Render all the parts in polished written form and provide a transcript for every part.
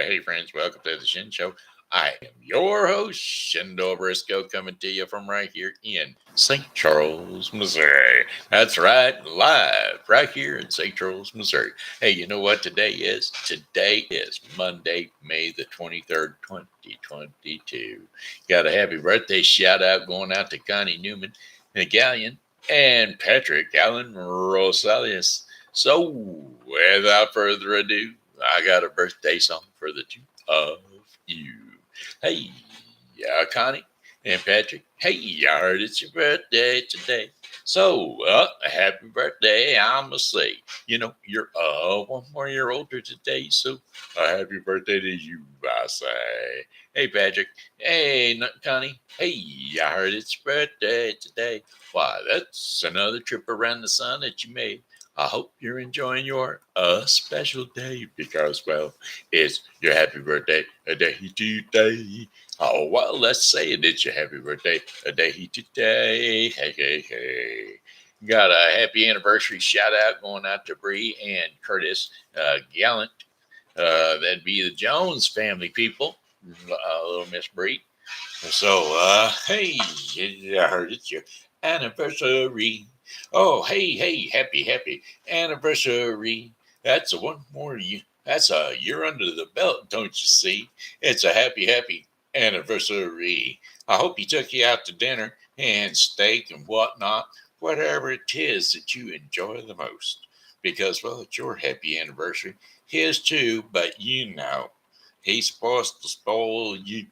Hey, friends, welcome to the Shen Show. I am your host, Shendo Briscoe, coming to you from right here in St. Charles, Missouri. That's right, live right here in St. Charles, Missouri. Hey, you know what today is? Today is Monday, May the 23rd, 2022. Got a happy birthday shout out going out to Connie Newman Gallion and Patrick Allen Rosales. So, without further ado, I got a birthday song for the two of you. Hey, Connie and Patrick. Hey, yard, it's your birthday today. So, happy birthday, I must say. You know, you're 1 more year older today, so happy birthday to you, I say. Hey, Patrick. Hey, Connie. Hey, I heard it's your birthday today. Why, that's another trip around the sun that you made. I hope you're enjoying your special day because, well, it's your happy birthday a day today. Oh, well, let's say it's your happy birthday a day today. Hey, hey, hey. Got a happy anniversary shout out going out to Bree and Curtis Gallant. That'd be the Jones family people, little Miss Bree. So, hey, I heard it's your anniversary. Oh, hey, happy anniversary. That's a 1 more year. That's a year under the belt, don't you see? It's a happy anniversary. I hope he took you out to dinner and steak and whatnot, whatever it is that you enjoy the most. Because, well, it's your happy anniversary. His too, but you know, he's supposed to spoil you.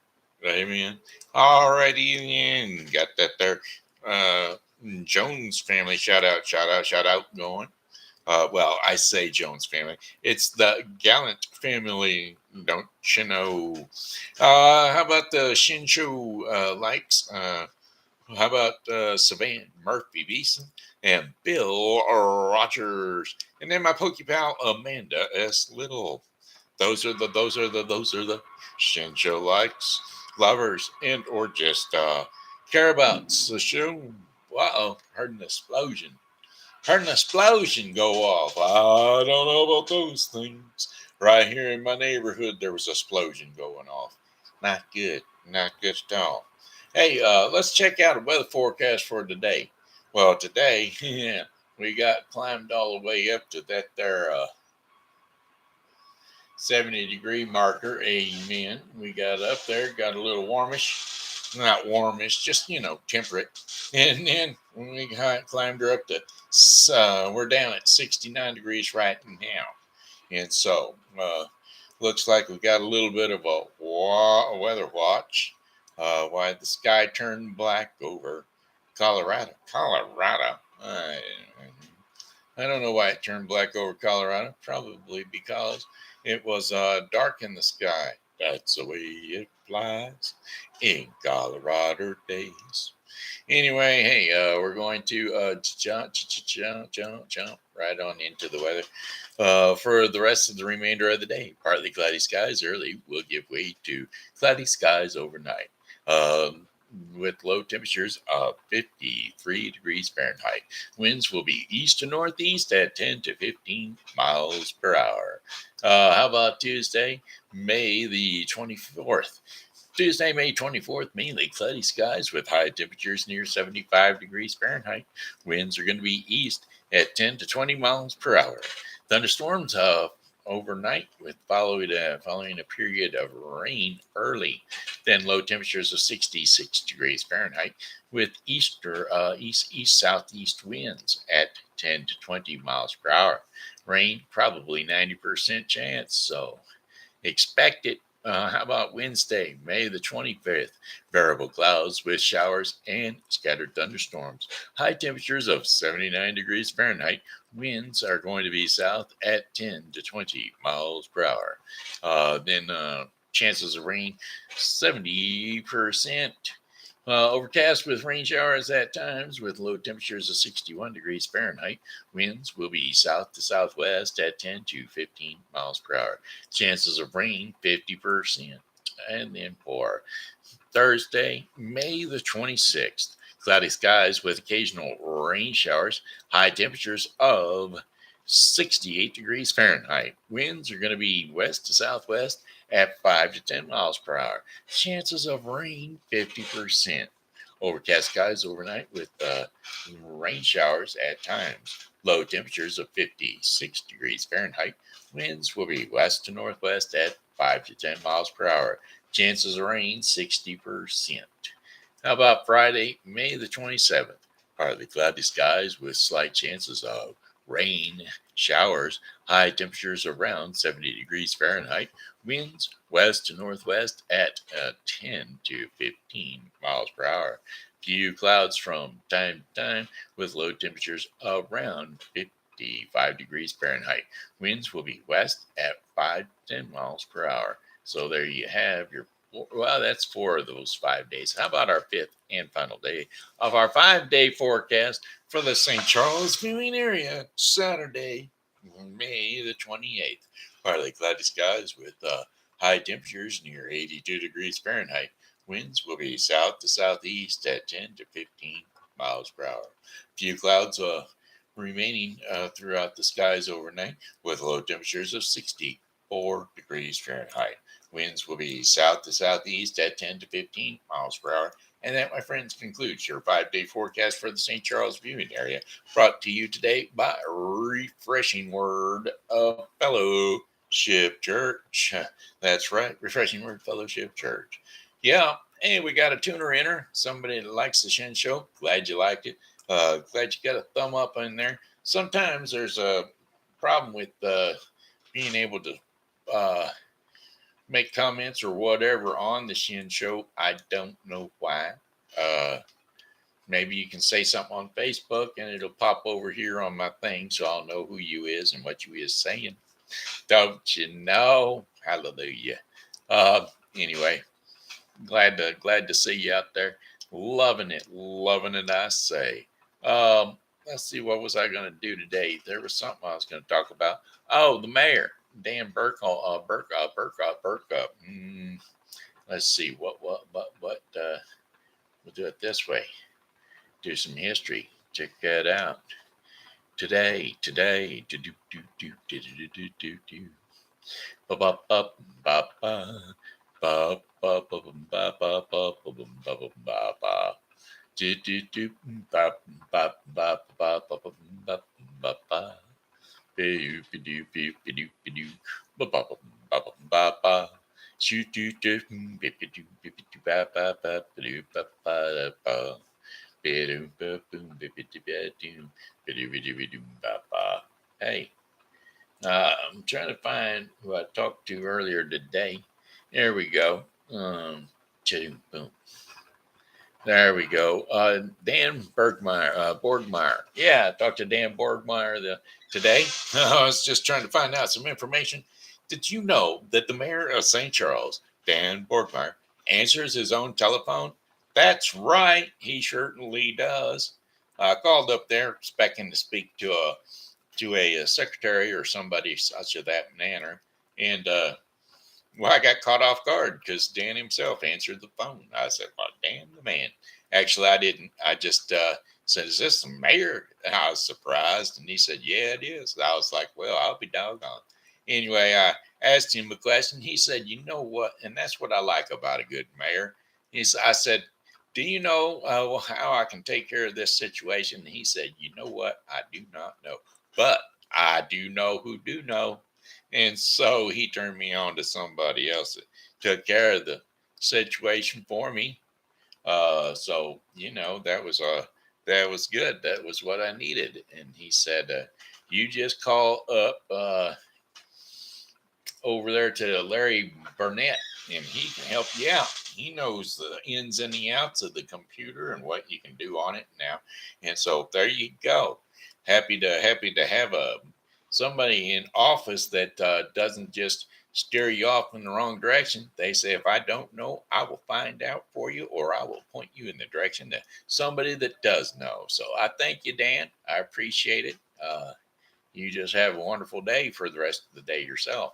Amen. Alrighty, then got that there. Jones family shout out going. Well, I say Jones family. It's the Gallant family, don't you know? How about the Shinshu likes? How about Savann Murphy Basson and Bill Rogers? And then my Pokey pal Amanda S. Little. Those are the Shinshu likes, lovers, and or just care about the show. Wow, heard an explosion. Heard an explosion go off. I don't know about those things. Right here in my neighborhood, there was an explosion going off. Not good. Not good at all. Hey, let's check out a weather forecast for today. Well, today, yeah, we got climbed all the way up to that there 70-degree marker. Amen. We got up there, got a little warmish. Not warmish, just, temperate. And then when we climbed her up to, we're down at 69 degrees right now. And so, looks like we got a little bit of a weather watch. Why the sky turned black over Colorado. I don't know why it turned black over Colorado. Probably because it was dark in the sky. That's the way it flies in Colorado days. Anyway, hey, we're going to jump right on into the weather for the rest of the remainder of the day. Partly cloudy skies early will give way to cloudy skies overnight. With low temperatures of 53 degrees Fahrenheit. Winds will be east to northeast at 10 to 15 miles per hour. How about Tuesday, May the 24th? Tuesday, May 24th, mainly cloudy skies with high temperatures near 75 degrees Fahrenheit. Winds are going to be east at 10 to 20 miles per hour. Thunderstorms overnight with following a period of rain early. Then low temperatures of 66 degrees Fahrenheit with east southeast winds at 10 to 20 miles per hour. Rain, probably 90% chance, so expect it. How about Wednesday, May the 25th? Variable clouds with showers and scattered thunderstorms. High temperatures of 79 degrees Fahrenheit. Winds are going to be south at 10 to 20 miles per hour. Then chances of rain, 70%. Overcast with rain showers at times with low temperatures of 61 degrees Fahrenheit. Winds will be south to southwest at 10 to 15 miles per hour. Chances of rain, 50%. And then for Thursday, May the 26th, cloudy skies with occasional rain showers. High temperatures of 68 degrees Fahrenheit. Winds are going to be west to southwest at 5 to 10 miles per hour. Chances of rain 50%. Overcast skies overnight with rain showers at times. Low temperatures of 56 degrees Fahrenheit. Winds will be west to northwest at 5 to 10 miles per hour. Chances of rain 60%. How about Friday, May the 27th? Partly cloudy skies with slight chances of rain showers. High temperatures around 70 degrees Fahrenheit. Winds west to northwest at 10 to 15 miles per hour. Few clouds from time to time with low temperatures around 55 degrees Fahrenheit. Winds will be west at 5 to 10 miles per hour. So there you have your, well, that's 4 of those 5 days. How about our 5th and final day of our 5-day forecast for the St. Charles viewing area? Saturday, May the 28th. Partly cloudy skies with high temperatures near 82 degrees Fahrenheit. Winds will be south to southeast at 10 to 15 miles per hour. Few clouds remaining throughout the skies overnight with low temperatures of 64 degrees Fahrenheit. Winds will be south to southeast at 10 to 15 miles per hour. And that, my friends, concludes your 5-day forecast for the St. Charles viewing area, brought to you today by Refreshing Word of Fellowship Church. That's right, Refreshing Word Fellowship Church. Yeah, hey, we got a tuner inner, somebody that likes the Shen Show. Glad you liked it. Glad you got a thumb up in there. Sometimes there's a problem with being able to make comments or whatever on the Shen Show. I don't know why. Maybe you can say something on Facebook and it'll pop over here on my thing so I'll know who you is and what you is saying. Don't you know? Hallelujah. Anyway, glad to see you out there. Loving it, I say. Let's see, what was I going to do today? There was something I was going to talk about. Oh, the mayor, Dan Burkup. Let's see, what, we'll do it this way. Do some history. Check that out. Today, Hey, I'm trying to find who I talked to earlier today. There we go. Boom. There we go. Dan Borgmeyer. Yeah, I talked to Dan Borgmeyer today. I was just trying to find out some information. Did you know that the mayor of St. Charles, Dan Borgmeyer, answers his own telephone? That's right. He certainly does. I called up there expecting to speak to a secretary or somebody such of that manner. And well, I got caught off guard because Dan himself answered the phone. I said, well, damn the man. Actually, I didn't. I just said, is this the mayor? And I was surprised. And he said, yeah, it is. I was like, well, I'll be doggone. Anyway, I asked him a question. He said, you know what? And that's what I like about a good mayor. I said, do you know how I can take care of this situation? And he said, you know what? I do not know. But I do know who do know. And so he turned me on to somebody else that took care of the situation for me. So that was good. That was what I needed. And he said, "You just call up over there to Larry Burnett, and he can help you out. He knows the ins and the outs of the computer and what you can do on it now." And so there you go. Happy to have somebody in office that doesn't just steer you off in the wrong direction. They say, if I don't know, I will find out for you, or I will point you in the direction to somebody that does know. So I thank you, Dan. I appreciate it. You just have a wonderful day for the rest of the day yourself.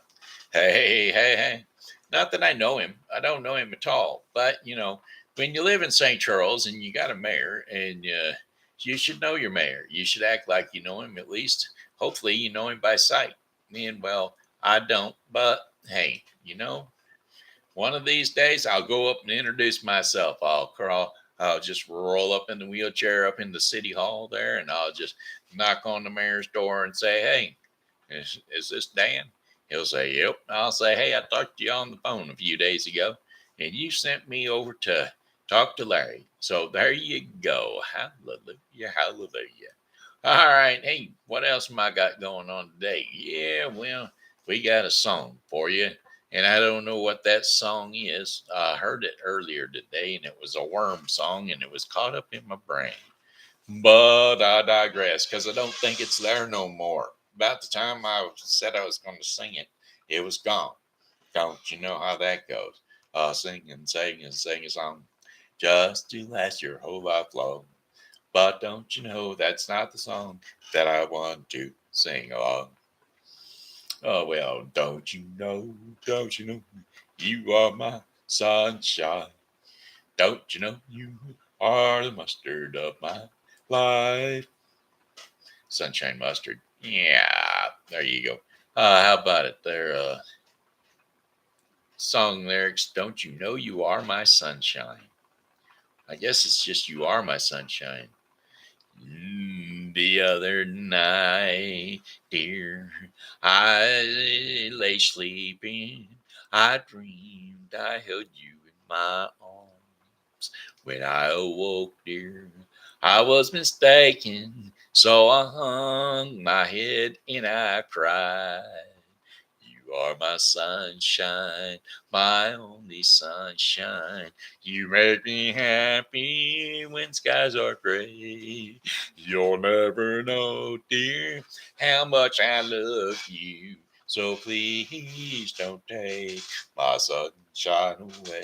Hey. Not that I know him. I don't know him at all. But, when you live in St. Charles and you got a mayor, and you should know your mayor. You should act like you know him at least. hopefully you know him by sight. And well, I don't, but hey, one of these days I'll go up and introduce myself. I'll just roll up in the wheelchair up in the city hall there, and I'll just knock on the mayor's door and say, "Hey, is this Dan?" He'll say, "Yep." I'll say, "Hey, I talked to you on the phone a few days ago, and you sent me over to talk to Larry. So there you go. Hallelujah, hallelujah." All right. Hey, what else am I got going on today? Yeah, well, we got a song for you. And I don't know what that song is. I heard it earlier today, and it was a worm song, and it was caught up in my brain. But I digress because I don't think it's there no more. About the time I said I was going to sing it, it was gone. Don't you know how that goes? Sing and sing and sing a song just to last your whole life long. But don't you know that's not the song that I want to sing along? Oh, well, don't you know, you are my sunshine. Don't you know, you are the mustard of my life. Sunshine mustard. Yeah, there you go. How about it there? Song lyrics, don't you know you are my sunshine? I guess it's just you are my sunshine. The other night, dear, I lay sleeping. I dreamed I held you in my arms. When I awoke, dear, I was mistaken. So I hung my head and I cried. You are my sunshine, my only sunshine. You make me happy when skies are gray. You'll never know, dear, how much I love you. So please don't take my sunshine away.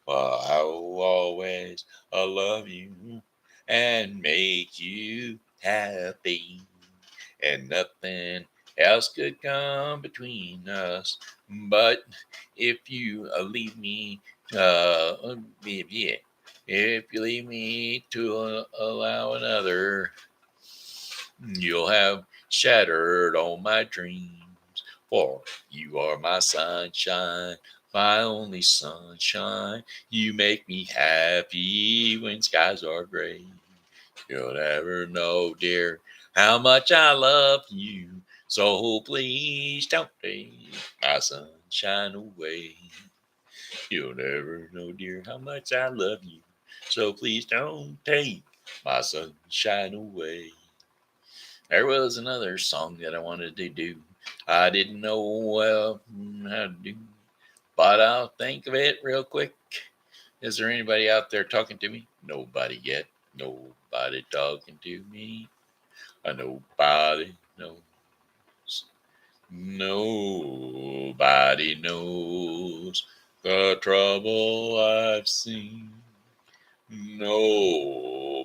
Well, I will always love you and make you happy. And nothing else could come between us. But if you leave me, yeah, if you leave me to allow another, you'll have shattered all my dreams. For you are my sunshine, my only sunshine. You make me happy when skies are gray. You'll never know, dear, how much I love you. So please don't take my sunshine away. You'll never know, dear, how much I love you. So please don't take my sunshine away. There was another song that I wanted to do. I didn't know how to do, but I'll think of it real quick. Is there anybody out there talking to me? Nobody yet. Nobody talking to me. Nobody knows. Nobody knows the trouble I've seen. Nobody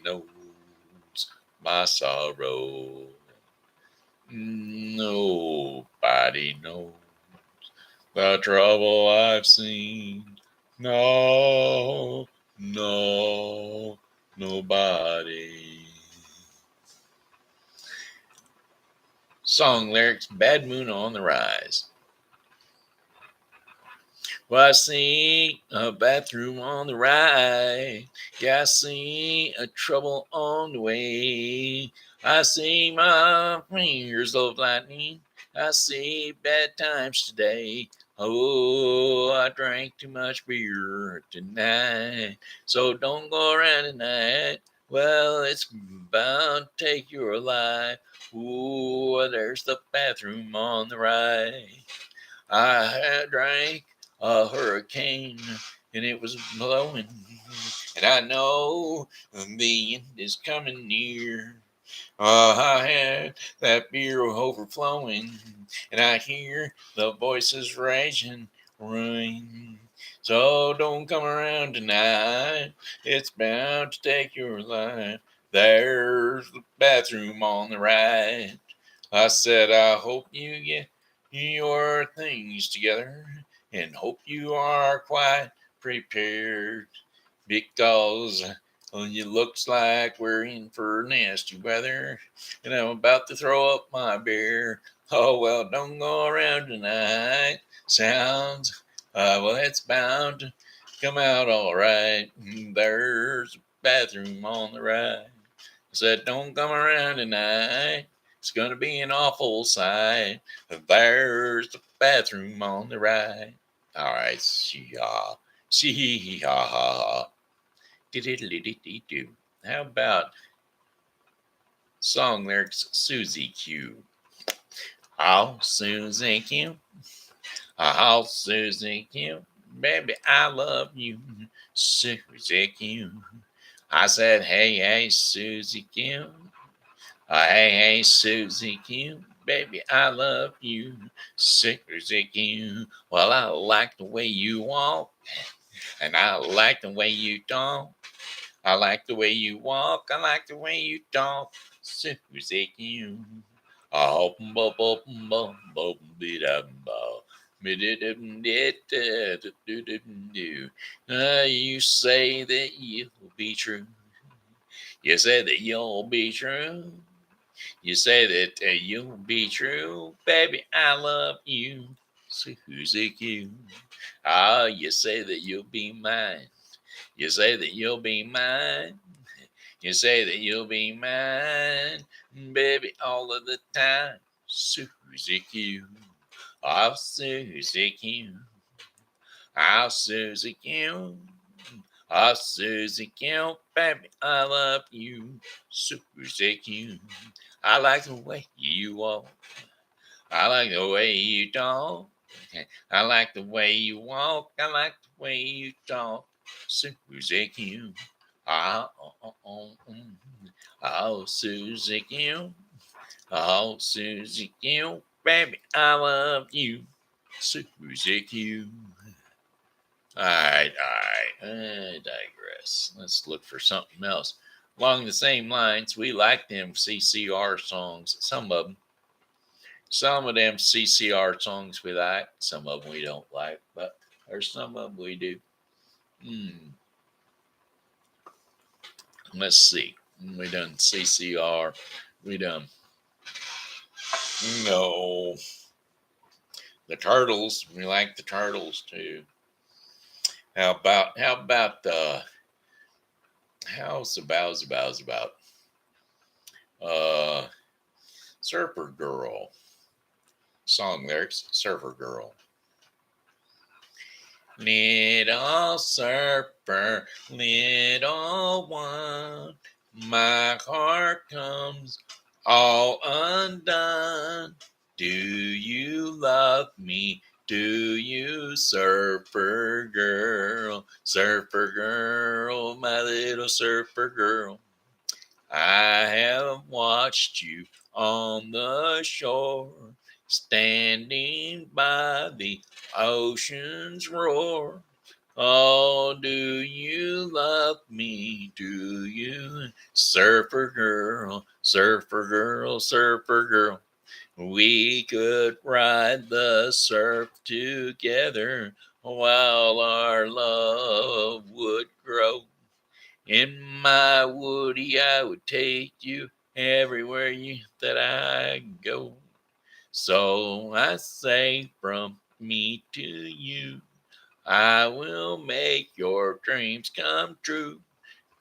knows my sorrow. Nobody knows the trouble I've seen. No, no, nobody. Song lyrics, Bad Moon on the Rise. Well, I see a bathroom on the right. Yeah, I see a trouble on the way. I see my fingers of lightning. I see bad times today. Oh, I drank too much beer tonight. So don't go around tonight. Well, it's bound to take your life. Ooh, there's the bathroom on the right. I had drank a hurricane and it was blowing. And I know the end is coming near. I had that beer overflowing and I hear the voices raging, rain. So don't come around tonight. It's bound to take your life. There's the bathroom on the right. I said, I hope you get your things together and hope you are quite prepared because Well, it looks like we're in for nasty weather, and I'm about to throw up my beer. Oh, well, don't go around tonight. Sounds, well, it's bound to come out all right. There's a bathroom on the right. I said, don't come around tonight. It's going to be an awful sight. There's the bathroom on the right. All right, see-ha. See-ha-ha-ha. Do. How about song lyrics Susie Q? Oh, Susie Q. Oh, Susie Q. Baby, I love you. Susie Q. I said, hey, Susie Q. Hey, Susie Q. Baby, I love you. Susie Q. Well, I like the way you walk, and I like the way you talk. I like the way you walk. I like the way you talk. Susie Q. Oh, you say that you'll be true. You say that you'll be true. You say that you'll be true. Baby, I love you. Susie Q. Ah, you say that you'll be mine. You say that you'll be mine. You say that you'll be mine, baby, all of the time. Susie Q. Oh, Susie Q. Oh, Susie Q. Oh, Susie Q. Baby, I love you. Susie Q. I like the way you walk. I like the way you talk. I like the way you walk. I like the way you talk. Susie Q. Oh, oh, oh, mm. Oh, Susie Q. Oh, Susie Q. Baby, I love you. Susie Q. All right. I digress. Let's look for something else. Along the same lines, we like them CCR songs. Some of them. Some of them CCR songs we like. Some of them we don't like. But there's some of them we do. Let's see. We done CCR. We done. No. The Turtles. We like the Turtles too. How's about uh Surfer Girl. Song lyrics, Surfer Girl. Little surfer, little one, my heart comes all undone. Do you love me? Do you, surfer girl, my little surfer girl? I have watched you on the shore, standing by the ocean's roar. Oh, do you love me? Do you, surfer girl, surfer girl, surfer girl? We could ride the surf together while our love would grow. In my woody, I would take you everywhere that I go. So I say from me to you, I will make your dreams come true.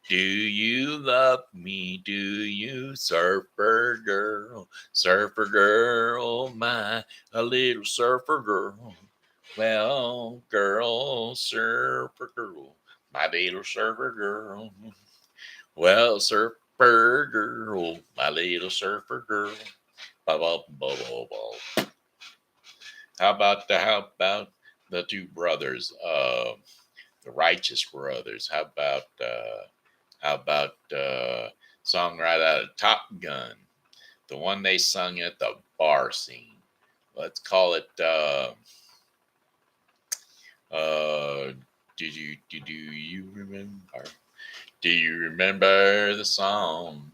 Do you love me? Do you, surfer girl, my a little surfer girl? Well, girl, surfer girl, my little surfer girl. Well, surfer girl, my little surfer girl. Ba, ba, ba, ba, ba. How about the two brothers, the Righteous Brothers? How about song right out of Top Gun, the one they sung at the bar scene? Let's call it. Uh, do you remember? Do you remember the song?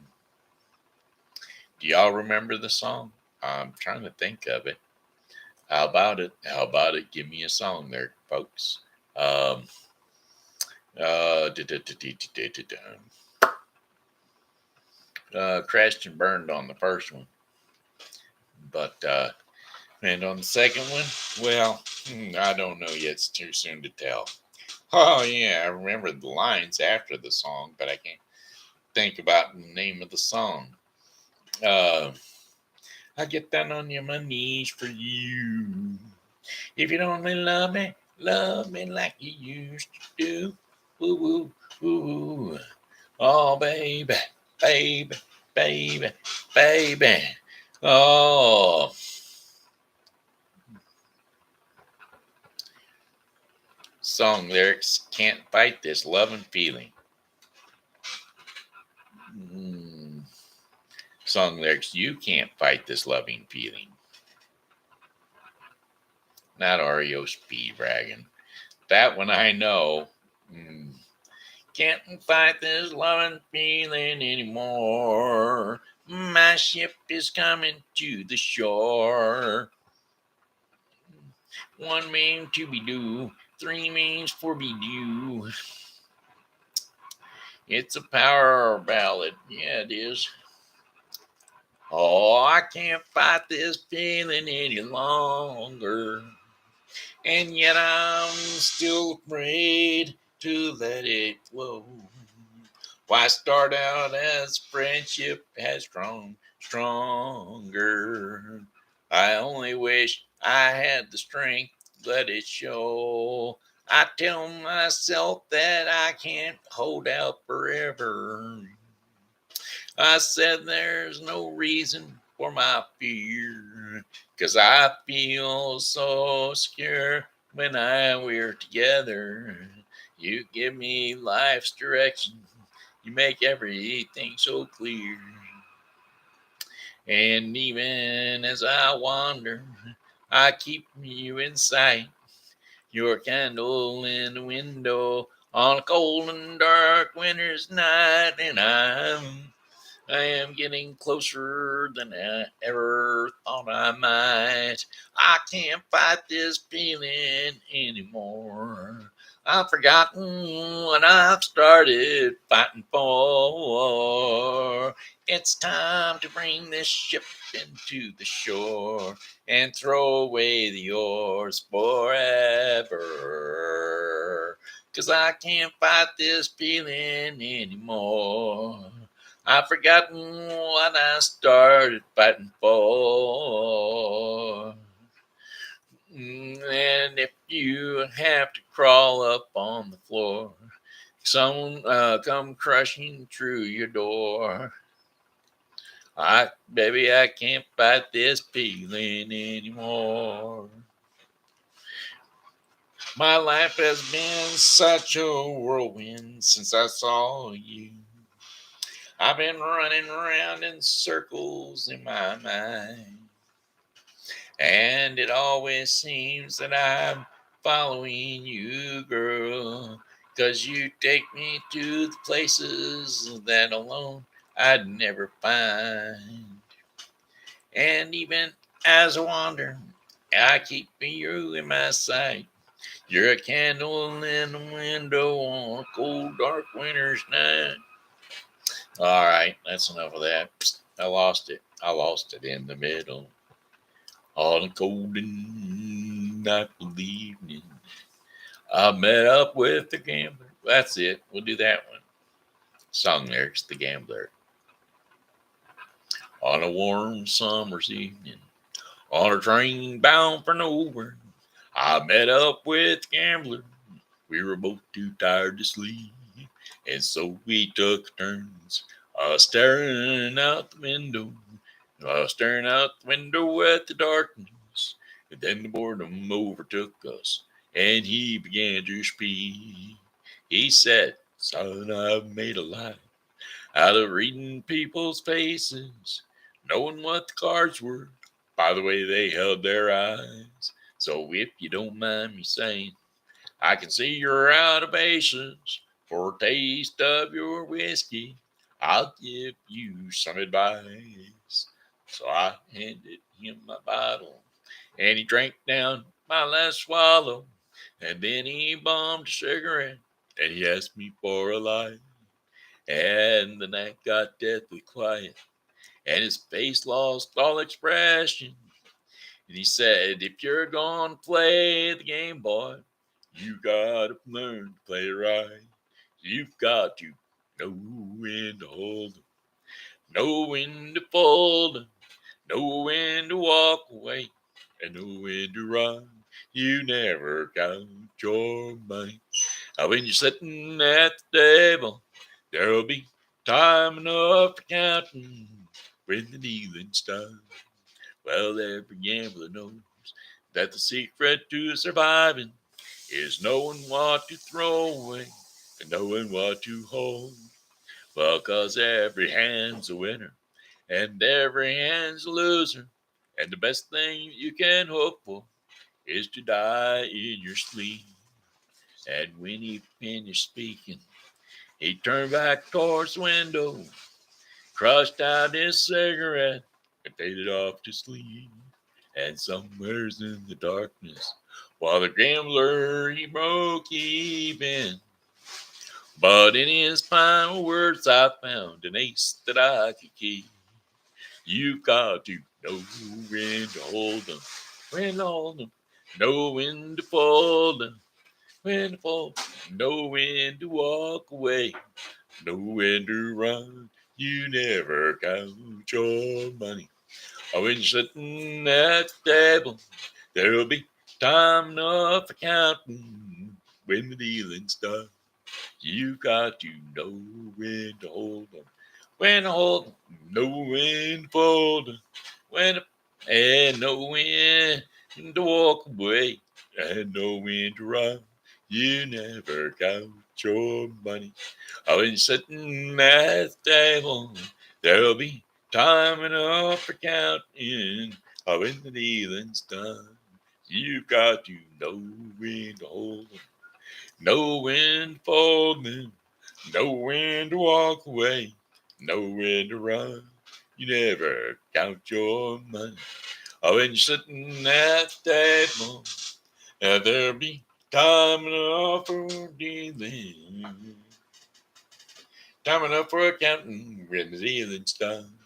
Do y'all remember the song? I'm trying to think of it. How about it? How about it? Give me a song there, folks. Um, uh, da, da, da, da, da, da, da. crashed and burned on the first one. But, and on the second one, well, I don't know yet. It's too soon to tell. Oh, yeah, I remember the lines after the song, but I can't think about the name of the song. I get down on my knees for you. If you don't really love me like you used to do. Woo, woo, woo, woo. Oh, baby, baby, baby, baby. Oh. Song lyrics, can't fight this love and feeling. Song lyrics, you can't fight this loving feeling. Not REO Speedwagon. That one I know. Can't fight this loving feeling anymore. My ship is coming to the shore. One means to be due, three means for be due. It's a power ballad. Yeah, it is. Oh, I can't fight this feeling any longer. And yet I'm still afraid to let it flow. Why start out as friendship has grown stronger? I only wish I had the strength to let it show. I tell myself that I can't hold out forever. I said there's no reason for my fear, 'cause I feel so secure when we're together. You give me life's direction. You make everything so clear. And even as I wander, I keep you in sight. Your candle in the window on a cold and dark winter's night. And I am getting closer than I ever thought I might. I can't fight this feeling anymore. I've forgotten what I've started fighting for. It's time to bring this ship into the shore and throw away the oars forever. 'Cause I can't fight this feeling anymore. I've forgotten what I started fighting for. And if you have to crawl up on the floor, someone come crushing through your door. Baby, I can't fight this feeling anymore. My life has been such a whirlwind since I saw you. I've been running around in circles in my mind. And it always seems that I'm following you, girl. 'Cause you take me to the places that alone I'd never find. And even as I wander, I keep you in my sight. You're a candle in the window on a cold, dark winter's night. All right, that's enough of that. I lost it. I lost it in the middle. On a cold and nightful evening, I met up with the gambler. That's it. We'll do that one. Song lyrics, The Gambler. On a warm summer's evening, on a train bound for nowhere, I met up with the gambler. We were both too tired to sleep, and so we took turns staring out the window, staring out the window at the darkness. And then the boredom overtook us, and he began to speak. He said, "Son, I've made a life out of reading people's faces, knowing what the cards were by the way they held their eyes. So if you don't mind me saying, I can see you're out of patience. For a taste of your whiskey, I'll give you some advice." So I handed him my bottle, and he drank down my last swallow. And then he bummed a cigarette, and he asked me for a light. And the night got deathly quiet, and his face lost all expression. And he said, if you're gonna play the game, boy, you gotta learn to play it right. You've got to know when to hold 'em, know when to fold 'em, know when to walk away, and know when to run. You never count your money. Now when you're sitting at the table, there'll be time enough for counting when the dealing's done. Well, every gambler knows that the secret to surviving is knowing what to throw away and knowing what to hold. Well, 'cause every hand's a winner and every hand's a loser. And the best thing you can hope for is to die in your sleep. And when he finished speaking, he turned back towards the window, crushed out his cigarette, and faded off to sleep. And somewheres in the darkness, while the gambler he broke even. But in his final words, I found an ace that I could keep. You've got to know when to hold 'em, when to hold 'em, know when to fold 'em, when to fold, know when to walk away, know when to run. You never count your money. Oh, when you're sitting at the table, there'll be time enough for counting when the dealing's done. You got to know when to hold 'em, when to hold 'em, know when to fold 'em, when to, and know when to walk away, and know when to run. You never count your money. Oh, when you're sitting at the table, there'll be time enough for counting. Oh, when the dealing's done, you've got to know when to hold 'em, know when to fold 'em, know when to walk away, know when to run. You never count your money. Oh, when you're sitting at the table, there'll be time enough for dealing. Time enough for accounting when the dealing's done.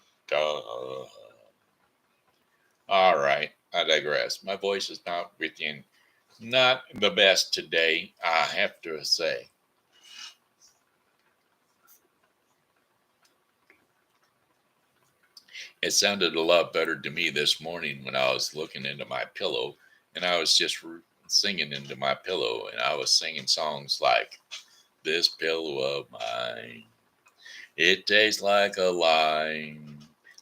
All right, I digress. My voice is not within, not the best today, I have to say. It sounded a lot better to me this morning when I was looking into my pillow and I was just singing into my pillow and I was singing songs like This Pillow of Mine. It tastes like a lime.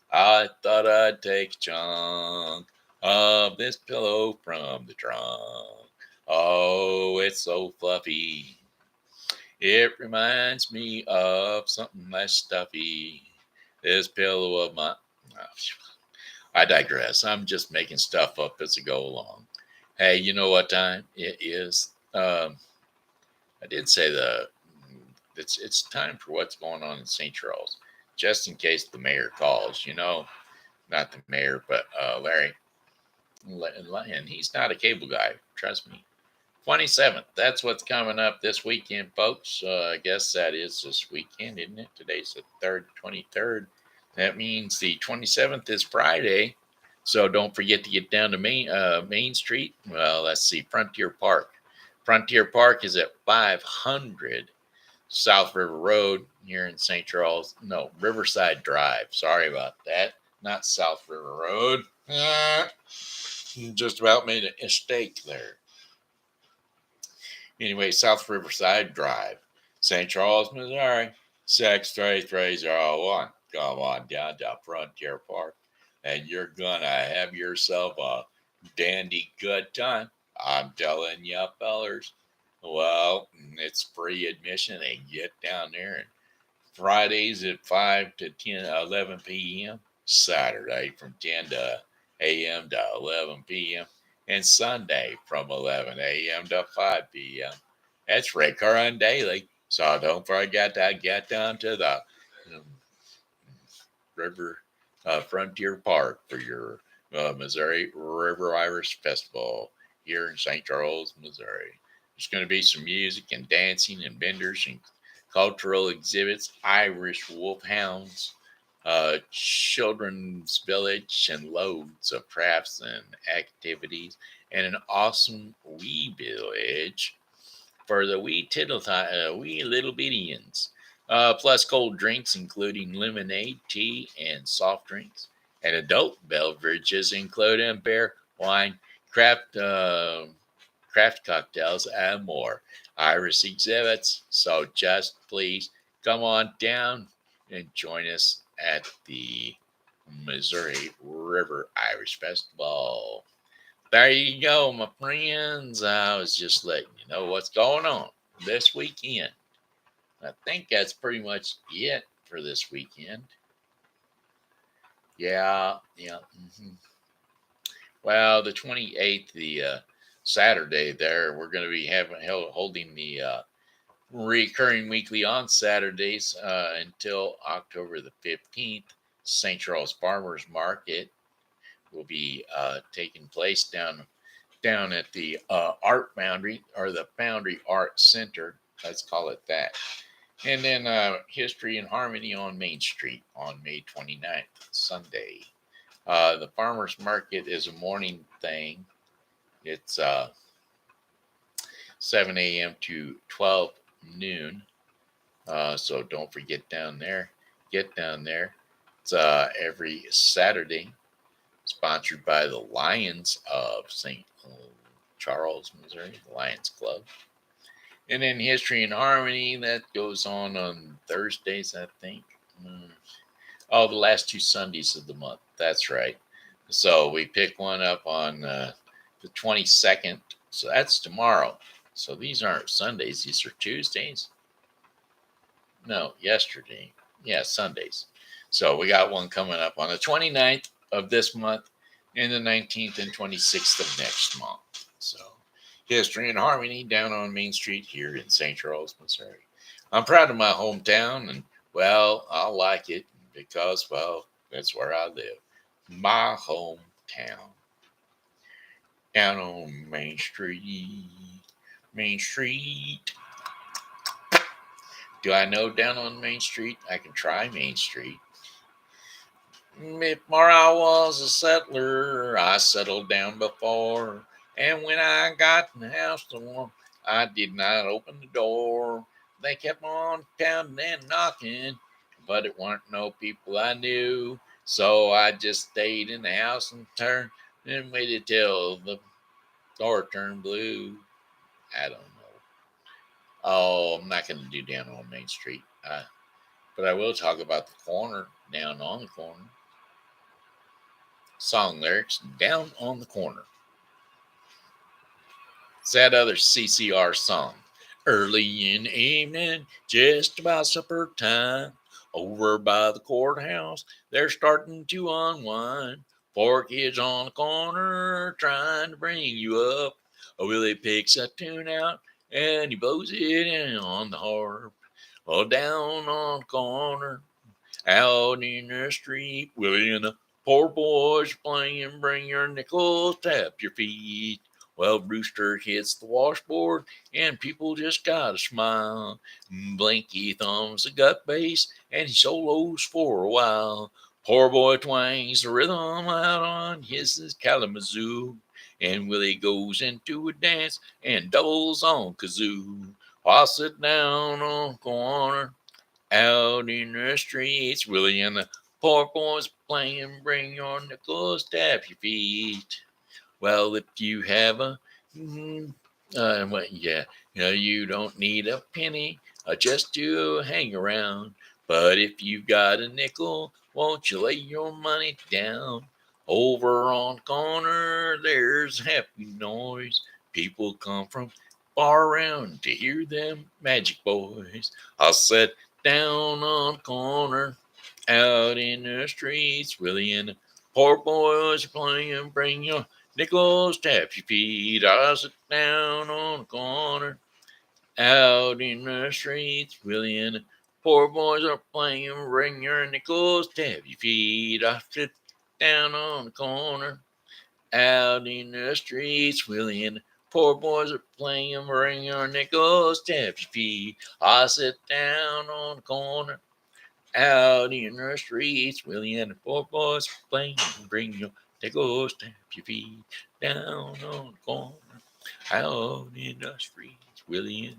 I thought I'd take a chunk of this pillow from the trunk. Oh, it's so fluffy. It reminds me of something less stuffy. This pillow of mine. I digress. I'm just making stuff up as I go along. Hey, you know what time it is? I did say it's time for what's going on in St. Charles, just in case the mayor calls. Not the mayor, but Larry, and he's not a cable guy. Trust me. 27th. That's what's coming up this weekend, folks. I guess that is this weekend, isn't it? Today's the 23rd. That means the 27th is Friday. So don't forget to get down to Main Street. Well, let's see, Frontier Park. Frontier Park is at 500 South River Road here in St. Charles. No, Riverside Drive. Sorry about that. Not South River Road. Just about made a mistake there. Anyway, South Riverside Drive, St. Charles, Missouri, 63301. Come on down to Frontier Park, and you're going to have yourself a dandy good time. I'm telling you, fellers. Well, it's free admission, and get down there. And Fridays at 5 to 10, 11 p.m. Saturday from 10 to a.m. to 11 p.m. and Sunday from 11 a.m. to 5 p.m. That's recurring daily. So don't forget to get down to the um, River Frontier Park for your Missouri River Irish Festival here in St. Charles, Missouri. There's going to be some music and dancing and vendors and cultural exhibits, Irish wolfhounds, children's village, and loads of crafts and activities, and an awesome wee village for the wee little bittians. Plus cold drinks, including lemonade, tea, and soft drinks, and adult beverages, including beer, wine, craft, uh, craft cocktails, and more. Irish exhibits. So just please come on down and join us at the Missouri River Irish Festival. There you go, my friends. I was just letting you know what's going on this weekend. I think that's pretty much it for this weekend. Yeah. Well, the 28th, the Saturday there, we're going to be holding the recurring weekly on Saturdays until October the 15th. St. Charles Farmers Market will be taking place down at the Art Foundry, or the Foundry Art Center. Let's call it that. And then History and Harmony on Main Street on May 29th, Sunday. The farmers market is a morning thing. It's 7 a.m. to 12 noon. So don't forget down there. Get down there. It's every Saturday. Sponsored by the Lions of St. Charles, Missouri, the Lions Club. And then History and Harmony, that goes on Thursdays, I think. Oh, the last 2 Sundays of the month. That's right. So we pick one up on the 22nd. So that's tomorrow. So these aren't Sundays. These are Tuesdays. No, yesterday. Yeah, Sundays. So we got one coming up on the 29th of this month and the 19th and 26th of next month. So History and Harmony down on Main Street here in St. Charles, Missouri. I'm proud of my hometown, and, well, I like it because, well, that's where I live. My hometown. Down on Main Street. Main Street. Do I know down on Main Street? I can try Main Street. Before I was a settler, I settled down before. And when I got in the house door, I did not open the door. They kept on pounding and knocking, but it weren't no people I knew. So I just stayed in the house and turned and waited till the door turned blue. I don't know. Oh, I'm not going to do down on Main Street. But I will talk about the corner, down on the corner. Song lyrics, down on the corner. It's that other CCR song. Early in the evening, just about supper time, over by the courthouse, they're starting to unwind. 4 kids on the corner trying to bring you up. Willie picks a tune out and he blows it in on the harp. Well, down on the corner, out in the street, Willie and the poor boys playing, bring your nickels, tap your feet. Well, Brewster hits the washboard, and people just gotta smile. Blinky thumbs the gut bass, and he solos for a while. Poor boy twangs the rhythm out on his Kalamazoo, and Willie goes into a dance and doubles on kazoo. I'll sit down on the corner, out in the streets, Willie and the poor boys playing, bring your nickels, tap your feet. Well, if you have you don't need a penny just to hang around. But if you got a nickel, won't you lay your money down? Over on the corner, there's happy noise. People come from far around to hear them magic boys. I'll sit down on the corner, out in the streets, Willie and the poor boys are playing, bring your nickels, tap your feet. I sit down on the corner, out in the streets, Willie and the poor boys are playing. Bring your nickels, tap your feet. I sit down on the corner, out in the streets, Willie and the Poor boys are playing, bring your nickels, tap your feet. I sit down on the corner, out in the streets. Willie and the poor boys are playing, bring your nickels, tap your feet. Down on the corner, out in the streets. Willie and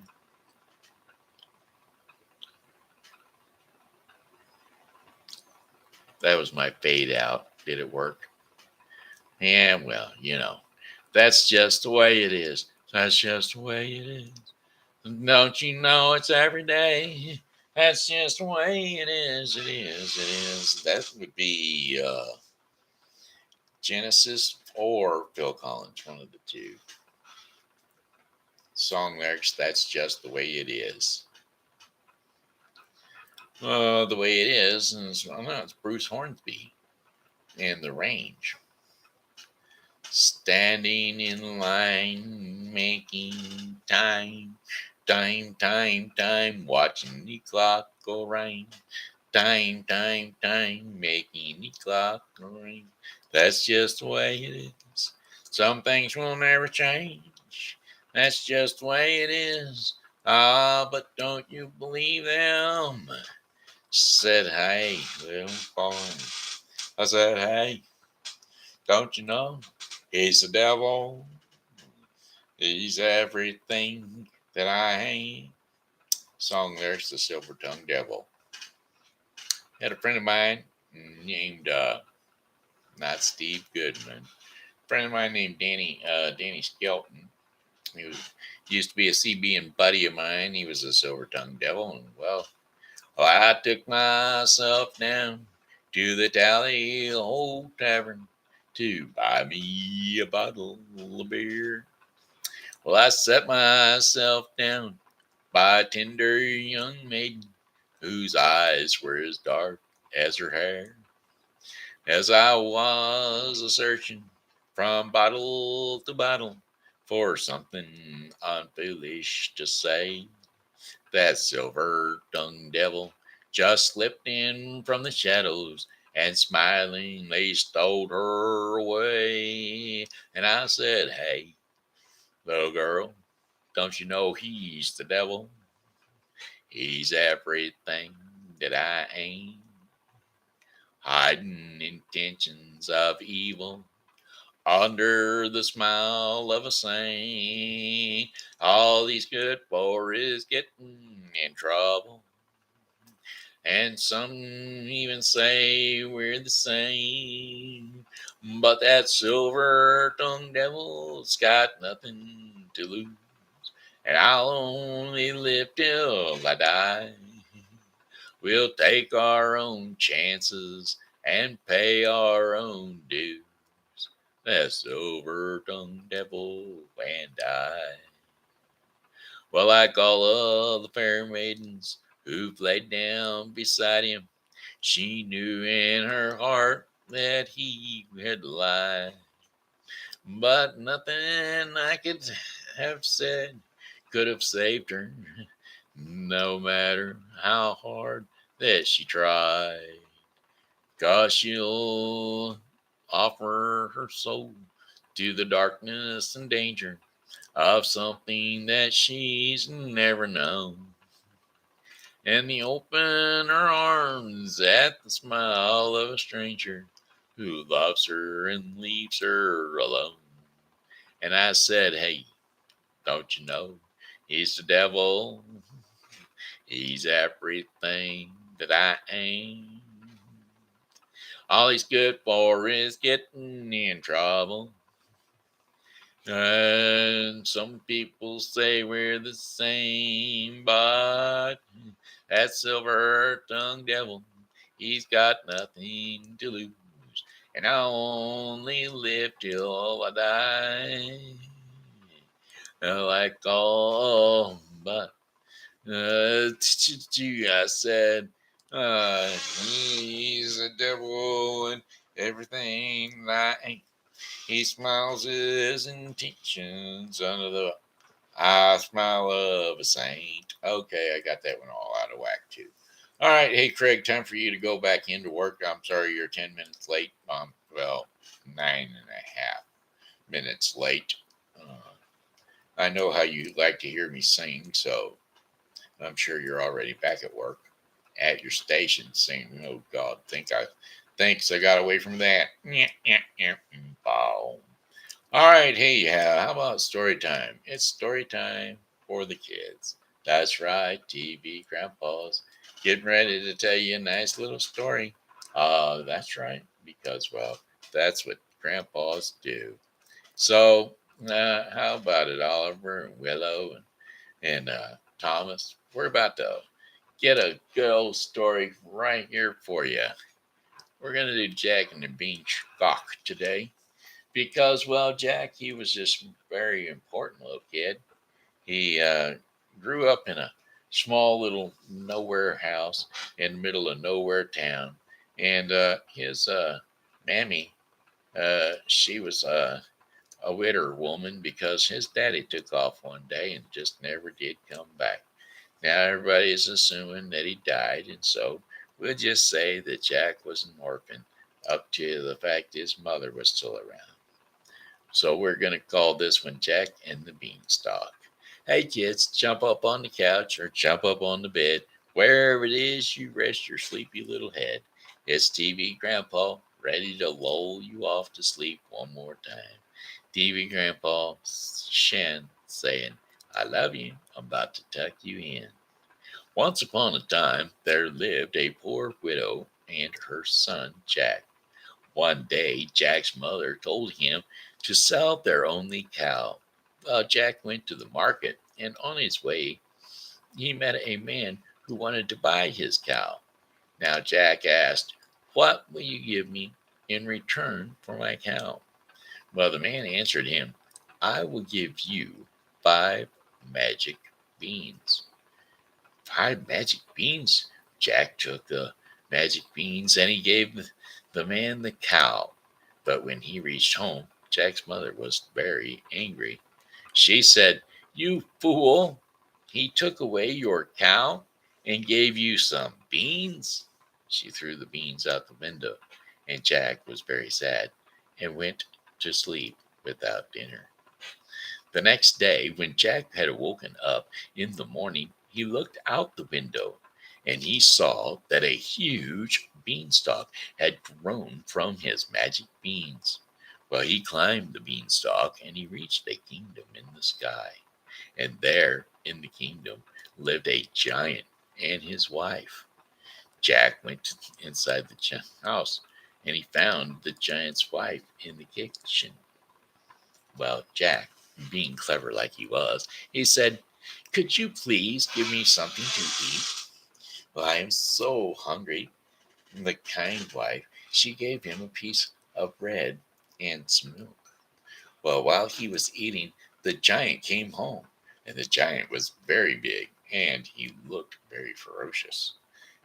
that was my fade out. Did it work? Yeah, well, that's just the way it is. That's just the way it is. Don't you know it's every day? That's just the way it is. It is. It is. That would be Genesis or Phil Collins, one of the two. Song lyrics, that's just the way it is. The way it is, it's Bruce Hornsby and The Range. Standing in line, making time, watching the clock go round. Time, making the clock go round. That's just the way it is. Some things will never change. That's just the way it is. Ah, but don't you believe them? She said, hey, little boy. I said, hey, don't you know? He's the devil. He's everything that I am. Song lyrics, The Silver-Tongued Devil. Had a friend of mine named, not Steve Goodman, a friend of mine named Danny Skelton. Used to be a CB and buddy of mine. He was a Silver-Tongued Devil. And, well, I took myself down to the Tally Old Tavern to buy me a bottle of beer. Well, I set myself down by a tender young maiden whose eyes were as dark as her hair. As I was a-searching from bottle to bottle for something unfoolish to say, that silver-tongued devil just slipped in from the shadows and smilingly stole her away. And I said, hey, little girl, don't you know he's the devil? He's everything that I ain't. Hiding intentions of evil under the smile of a saint. All he's good for is getting in trouble. And some even say we're the same. But that silver-tongued devil's got nothing to lose. And I'll only live till I die. We'll take our own chances and pay our own dues. That silver-tongued devil and I. Well, like all of the fair maidens who've laid down beside him, she knew in her heart that he had lied. But nothing I could have said could have saved her, no matter how hard that she tried. 'Cause she'll offer her soul to the darkness and danger of something that she's never known. And the open her arms at the smile of a stranger who loves her and leaves her alone. And I said, hey, don't you know he's the devil? He's everything that I ain't. All he's good for is getting in trouble. And some people say we're the same, but that silver-tongued devil, he's got nothing to lose. And I'll only live till I die. Like all, but I said, he's a devil and everything that I ain't. He smiles his intentions under the smile of a saint. Okay, I got that one all out of whack too. All right, hey Craig, time for you to go back into work. I'm sorry you're 10 minutes late. Well, 9.5 minutes late. I know how you like to hear me sing, so I'm sure you're already back at work at your station singing. Oh God, thanks I got away from that. Bow. All right, hey, how about story time? It's story time for the kids. That's right, TV grandpas getting ready to tell you a nice little story. That's right, because well, that's what grandpas do. So, how about it, Oliver and Willow and Thomas? We're about to get a good old story right here for you. We're gonna do Jack and the Beanstalk today because, well, Jack, he was this very important little kid. He grew up in a small little nowhere house in the middle of nowhere town, and his mammy, she was a widower woman because his daddy took off one day and just never did come back. Now everybody's assuming that he died, and so we'll just say that Jack was an orphan up to the fact his mother was still around. So we're going to call this one Jack and the Beanstalk. Hey kids, jump up on the couch or jump up on the bed. Wherever it is you rest your sleepy little head. It's TV Grandpa, ready to lull you off to sleep one more time. TV Grandpa, Shen, saying, I love you, I'm about to tuck you in. Once upon a time, there lived a poor widow and her son, Jack. One day, Jack's mother told him to sell their only cow. Well, Jack went to the market, and on his way, he met a man who wanted to buy his cow. Now, Jack asked, what will you give me in return for my cow? Well, the man answered him, I will give you 5 magic beans. 5 magic beans? Jack took the magic beans and he gave the man the cow. But when he reached home, Jack's mother was very angry. She said, you fool! He took away your cow and gave you some beans? She threw the beans out the window, and Jack was very sad and went to sleep without dinner. The next day, when Jack had woken up in the morning, he looked out the window and he saw that a huge beanstalk had grown from his magic beans. Well, he climbed the beanstalk and he reached a kingdom in the sky. And there in the kingdom lived a giant and his wife. Jack went inside the house and he found the giant's wife in the kitchen. Well, Jack, being clever like he was, he said, could you please give me something to eat? Well, I am so hungry. And the kind wife, she gave him a piece of bread and some milk. Well, while he was eating, the giant came home. And the giant was very big and he looked very ferocious.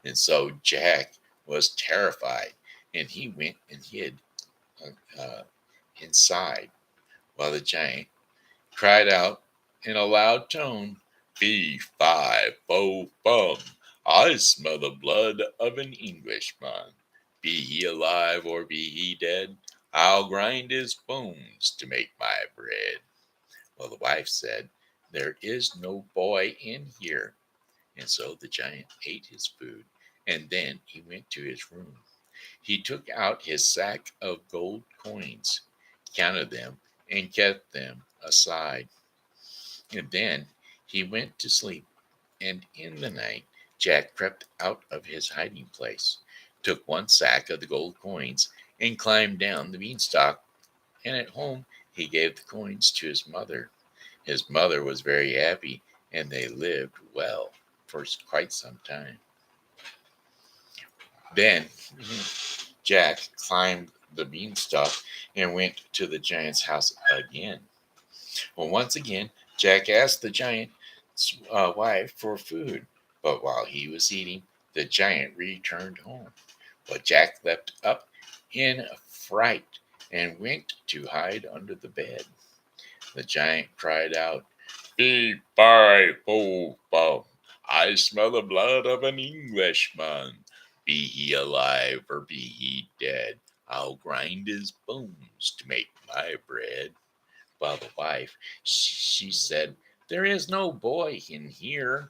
And so Jack was terrified and he went and hid uh, inside while the giant cried out in a loud tone, Fee-fi-fo-fum, I smell the blood of an Englishman. Be he alive or be he dead, I'll grind his bones to make my bread. Well, the wife said, there is no boy in here. And so the giant ate his food, and then he went to his room. He took out his sack of gold coins, counted them, and kept them aside. And then he went to sleep, and in the night Jack crept out of his hiding place, took one sack of the gold coins, and climbed down the beanstalk, and at home he gave the coins to his mother. His mother was very happy, and they lived well for quite some time. Then Jack climbed the beanstalk and went to the giant's house again. Well, once again, Jack asked the giant's wife for food, but while he was eating, the giant returned home. Well, Jack leapt up in fright and went to hide under the bed. The giant cried out, Fee-fi-fo-fum, I smell the blood of an Englishman. Be he alive or be he dead, I'll grind his bones to make my bread. While the wife, she said, "There is no boy in here."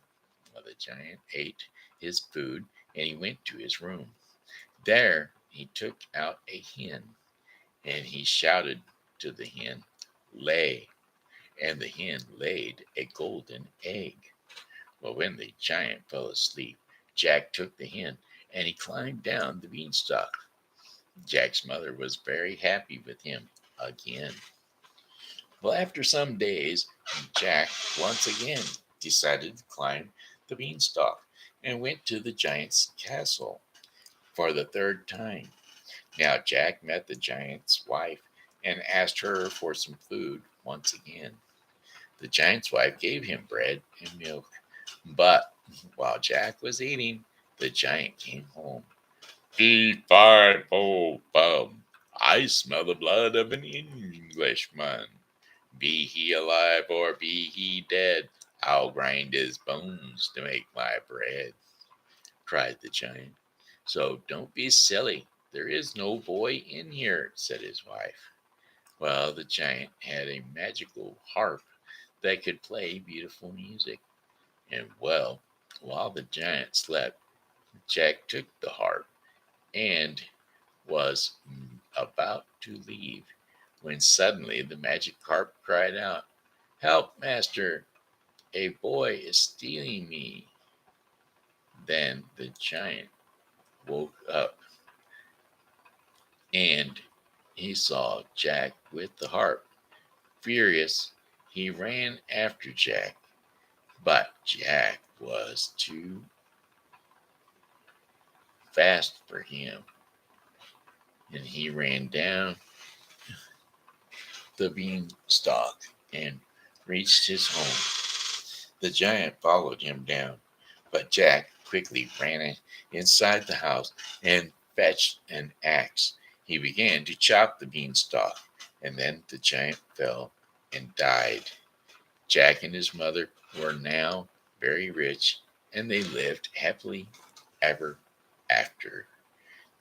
Well, the giant ate his food and he went to his room. There he took out a hen and he shouted to the hen, "Lay." And the hen laid a golden egg. Well, when the giant fell asleep, Jack took the hen and he climbed down the beanstalk. Jack's mother was very happy with him again. Well, after some days, Jack once again decided to climb the beanstalk and went to the giant's castle for the third time. Now, Jack met the giant's wife and asked her for some food once again. The giant's wife gave him bread and milk, but while Jack was eating, the giant came home. "Fee, fi, fo, fum. I smell the blood of an Englishman. Be he alive or be he dead, I'll grind his bones to make my bread," cried the giant. "So don't be silly. There is no boy in here," said his wife. Well, the giant had a magical harp that could play beautiful music. And well, while the giant slept, Jack took the harp and was about to leave when suddenly the magic harp cried out, "Help, master! A boy is stealing me." Then the giant woke up and he saw Jack with the harp. Furious, he ran after Jack, but Jack was too fast for him, and he ran down the beanstalk and reached his home. The giant followed him down, but Jack quickly ran inside the house and fetched an axe. He began to chop the beanstalk, and then the giant fell and died. Jack and his mother were now very rich, and they lived happily ever after.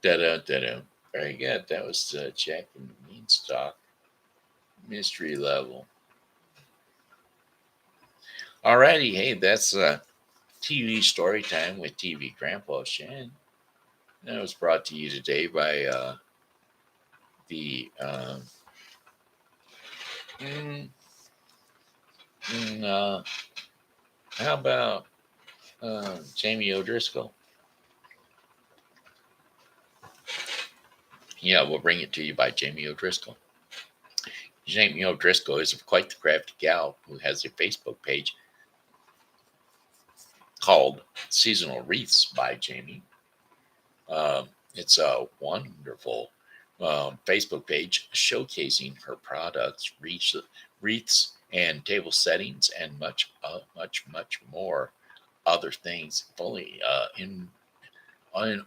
Da da da da. Very good. That was Jack and the Beanstalk mystery level. Alrighty, hey, that's TV story time with TV Grandpa Shen. That was brought to you today by the mm, how about Jamie O'Driscoll? Yeah, we'll bring it to you by Jamie O'Driscoll. Jamie O'Driscoll is quite the crafty gal who has a Facebook page called Seasonal Wreaths by Jamie. It's a wonderful Facebook page showcasing her products, wreaths, and table settings, and much, much more other things, fully in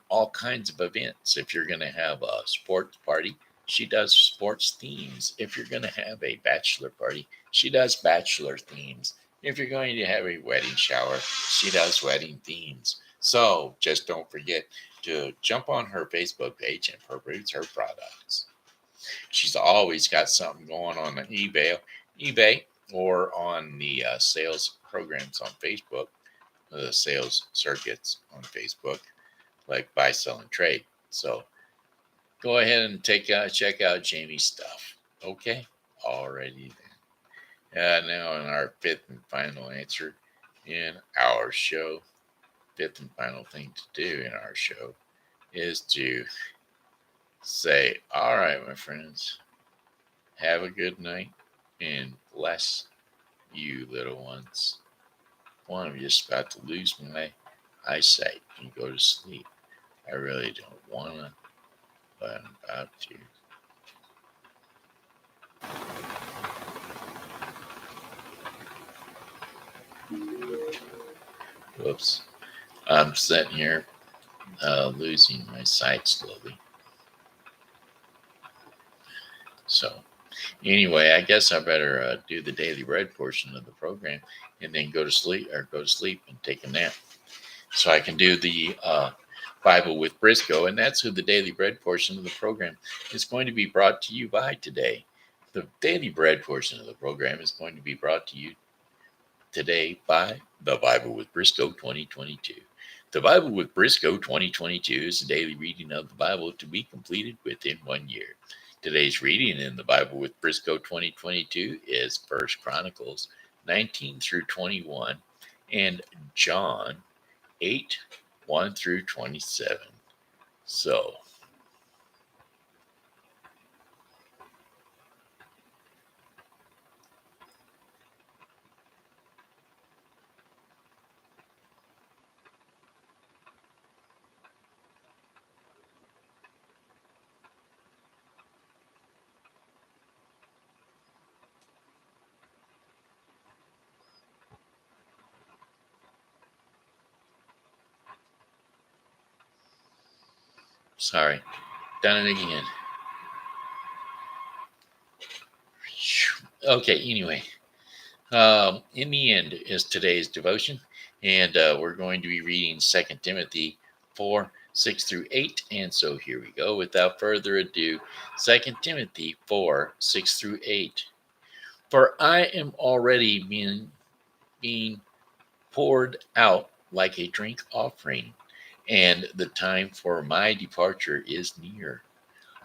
all kinds of events. If you're going to have a sports party, she does sports themes. If you're going to have a bachelor party, she does bachelor themes. If you're going to have a wedding shower, she does wedding themes. So just don't forget to jump on her Facebook page and peruse her products. She's always got something going on eBay or on the sales programs on Facebook, the sales circuits on Facebook, like buy, sell, and trade. So go ahead and check out Jamie's stuff. Okay, already then. Now in our fifth and final answer in our show, fifth and final thing to do in our show is to say, all right, my friends, have a good night and bless you, little ones. One, I'm just about to lose my eyesight and go to sleep. I really don't want to, but I'm about to. Whoops. I'm sitting here losing my sight slowly. So, anyway, I guess I better do the daily bread portion of the program and then go to sleep and take a nap. So I can do the Bible with Briscoe, and that's who the daily bread portion of the program is going to be brought to you by today. The Daily Bread portion of the program is going to be brought to you today by The Bible with Briscoe 2022. The Bible with Briscoe 2022 is a daily reading of the Bible to be completed within 1 year. Today's reading in the Bible with Briscoe 2022 is 1 Chronicles 19 through 21 and John 8, 1 through 27. So, sorry, done it again. Okay, anyway, in the end is today's devotion, and we're going to be reading 2 Timothy 4, 6 through 8. And so here we go. Without further ado, 2 Timothy 4, 6 through 8. For I am already being poured out like a drink offering, and the time for my departure is near.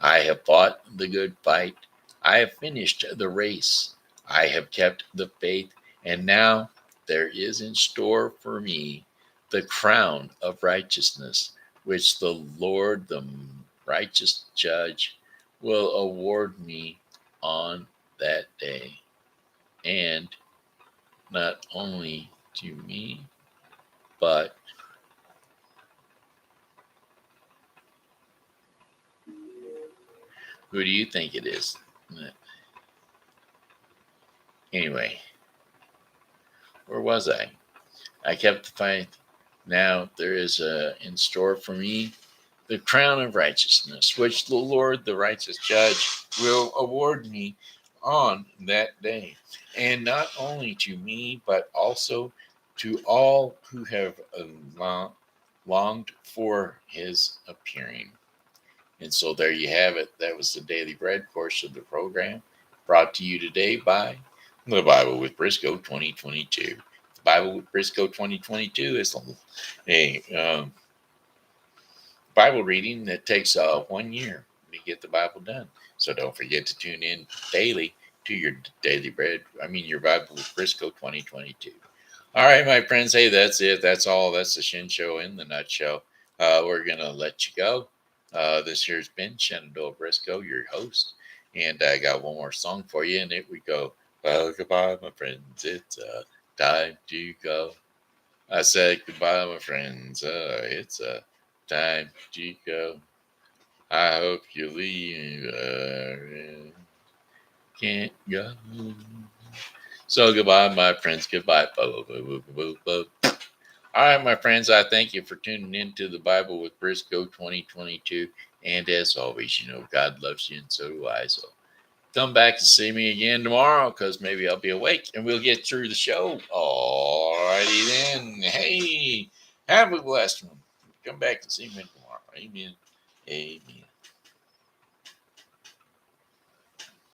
I have fought the good fight. I have finished the race. I have kept the faith. And now there is in store for me the crown of righteousness, which the Lord, the righteous judge, will award me on that day. And not only to me, but who do you think it is? Anyway, where was I? I kept the faith. Now there is in store for me the crown of righteousness, which the Lord, the righteous judge, will award me on that day. And not only to me, but also to all who have longed for his appearing. And so there you have it. That was the Daily Bread portion of the program, brought to you today by The Bible with Briscoe 2022. The Bible with Briscoe 2022 is a Bible reading that takes 1 year to get the Bible done. So don't forget to tune in daily to your your Bible with Briscoe 2022. All right, my friends. Hey, that's it. That's all. That's the Shen Show in the nutshell. We're going to let you go. This here's been Shenandoah Briscoe, your host. And I got one more song for you, and it we go. Well, goodbye, my friends. It's time to go. I said goodbye, my friends. It's time to go. I hope you leave. Can't go. So goodbye, my friends. Goodbye. All right, my friends. I thank you for tuning in to the Bible with Briscoe 2022. And as always, God loves you, and so do I. So come back and see me again tomorrow, because maybe I'll be awake and we'll get through the show. All righty then. Hey, have a blessed one. Come back and see me tomorrow. Amen. Amen.